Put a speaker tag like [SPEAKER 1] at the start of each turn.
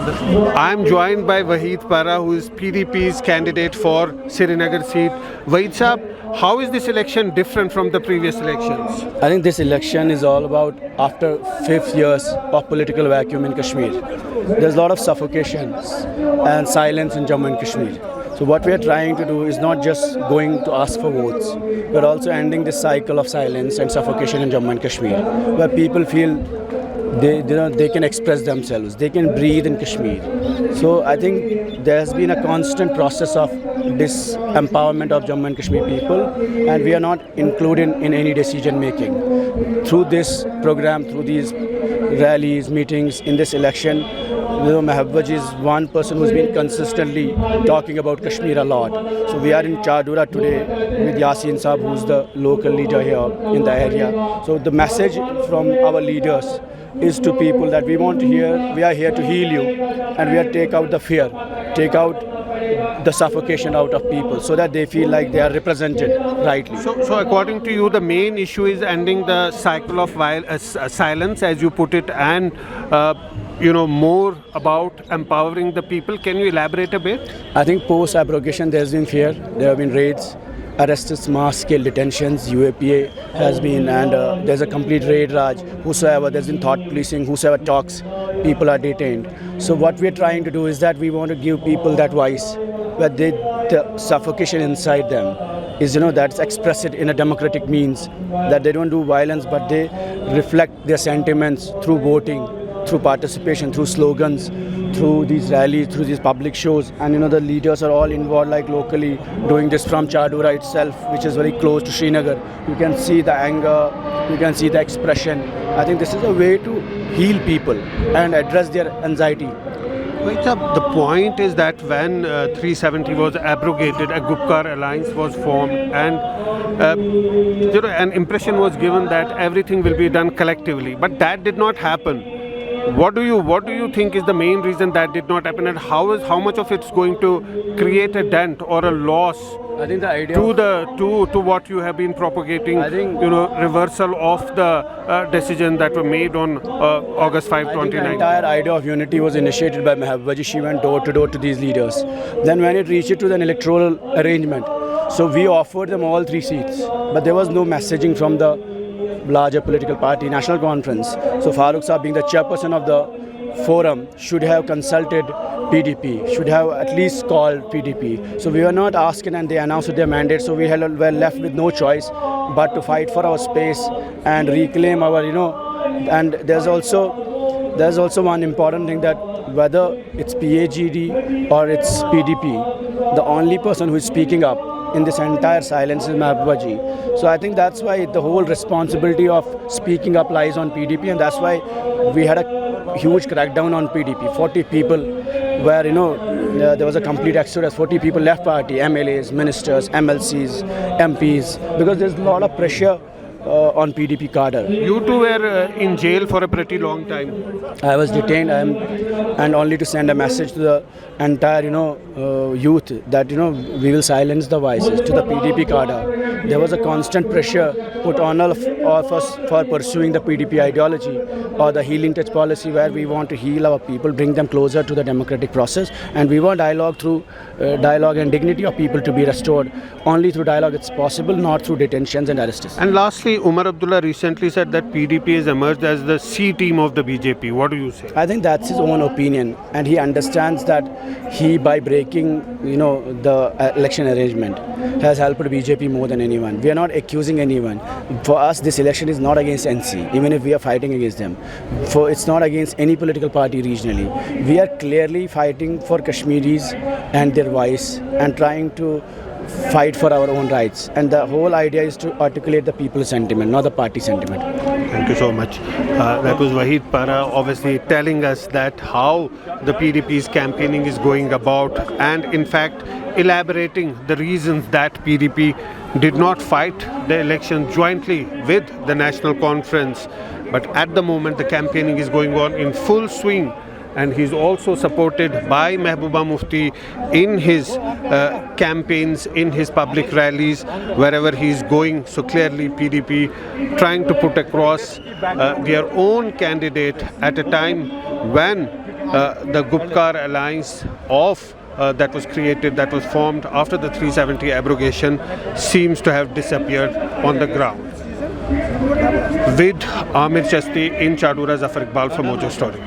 [SPEAKER 1] on the scene. I'm joined by Wahid Para, who is PDP's candidate for Srinagar seat. Wahid Saab, how is this election different from the previous elections?
[SPEAKER 2] I think this election is all about after 5 years of political vacuum in Kashmir. There's a lot of suffocations and silence in Jammu and Kashmir. So what we are trying to do is not just going to ask for votes, but also ending this cycle of silence and suffocation in Jammu and Kashmir, where people feel they can express themselves, they can breathe in Kashmir. So I think there has been a constant process of disempowerment of Jammu and Kashmir people, and we are not included in any decision making. Through this program, through these rallies, meetings, in this election, Mahbubji is one person who's been consistently talking about Kashmir a lot. So we are in Chardura today with Yasin Saab, who's the local leader here in the area. So the message from our leaders is to people that we are here to heal you, and we are take out the fear, take out the suffocation out of people so that they feel like they are represented rightly.
[SPEAKER 1] So according to you, the main issue is ending the cycle of silence, as you put it, and more about empowering the people. Can you elaborate a bit?
[SPEAKER 2] I think post-abrogation there has been fear, there have been raids, arrests, mass-scale detentions, UAPA has been, and there's a complete raid raj. Whosoever, there's been thought policing, whosoever talks, people are detained. So what we're trying to do is that we want to give people that voice, where the suffocation inside them is, that's expressed in a democratic means, that they don't do violence, but they reflect their sentiments through voting, through participation, through slogans, through these rallies, through these public shows. And the leaders are all involved, like locally, doing this from Chardura itself, which is very close to Srinagar. You can see the anger, you can see the expression. I think this is a way to heal people and address their anxiety.
[SPEAKER 1] The point is that when 370 was abrogated, a Gupkar alliance was formed, and an impression was given that everything will be done collectively. But that did not happen. What do you think is the main reason that did not happen, and how much of it's going to create a dent or a loss?
[SPEAKER 2] I think the idea
[SPEAKER 1] to what you have been propagating, reversal of the decision that were made on August 5, 2019.
[SPEAKER 2] The entire idea of unity was initiated by Mahbubji. She went door to door to these leaders. Then when it reached to an electoral arrangement, so we offered them all 3 seats, but there was no messaging from the larger political party, National Conference. So Farooq Saab, being the chairperson of the forum, should have consulted PDP, should have at least called PDP. So we were not asking, and they announced their mandate. So we were left with no choice but to fight for our space and reclaim our, And there's also one important thing, that whether it's PAGD or it's PDP, the only person who is speaking up in this entire silence is Mahbubji. So I think that's why the whole responsibility of speaking up lies on PDP, and that's why we had a huge crackdown on PDP. 40 people where, there was a complete exodus. 40 people left party, MLAs, ministers, MLCs, MPs, because there's a lot of pressure on PDP cadre.
[SPEAKER 1] You two were in jail for a pretty long time.
[SPEAKER 2] I was detained, and only to send a message to the entire, youth that, we will silence the voices. To the PDP cadre, there was a constant pressure put on all of us for pursuing the PDP ideology or the healing touch policy, where we want to heal our people, bring them closer to the democratic process, and we want dialogue through dialogue and dignity of people to be restored. Only through dialogue it's possible, not through detentions and arrests.
[SPEAKER 1] And lastly, Umar Abdullah recently said that PDP has emerged as the C team of the BJP. What do you say?
[SPEAKER 2] I think that's his own opinion, and he understands that he, by breaking, the election arrangement, has helped BJP more than anyone. We are not accusing anyone. For us, this election is not against NC, even if we are fighting against them. It's not against any political party regionally. We are clearly fighting for Kashmiris and their voice, and trying to fight for our own rights. And the whole idea is to articulate the people's sentiment, not the party sentiment.
[SPEAKER 1] Thank you so much. That was Wahid Para, obviously telling us that how the PDP's campaigning is going about, and in fact elaborating the reasons that PDP did not fight the election jointly with the National Conference. But at the moment the campaigning is going on in full swing, and he's also supported by Mehbooba Mufti in his campaigns, in his public rallies, wherever he's going. So clearly PDP trying to put across their own candidate at a time when the Gupkar alliance of that was created, that was formed after the 370 abrogation, seems to have disappeared on the ground. With Amir Chasti in Chadura, Zafar Iqbal for Mojo Story.